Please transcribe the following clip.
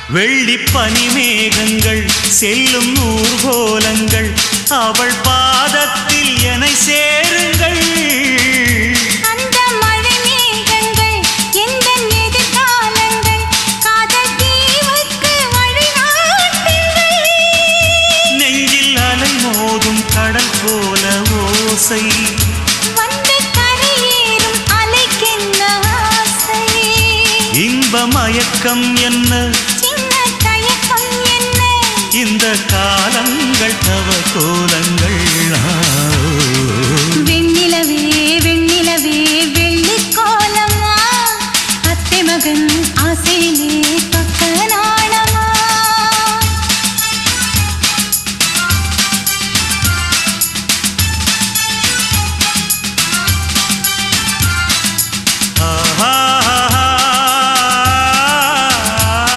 வெள்ளி பனிமேகங்கள் செல்லும் ஊர்கோலங்கள் அவள் பாதத்தில் என்னை சேருங்கள். அந்த மழை மேகங்கள் எந்த எதிர்காலங்கள் காதல் தீவுக்கு வழிகாட்டுங்கள். நெஞ்சில் அலை மோதும் கடல் போல ஓசை வந்து கரையேறும் அலைக்கென்ன ஆசை. இன்ப மயக்கம் என்ன சின்ன தயக்கம் என்ன இந்த காலங்கள் தவ கோலங்கள்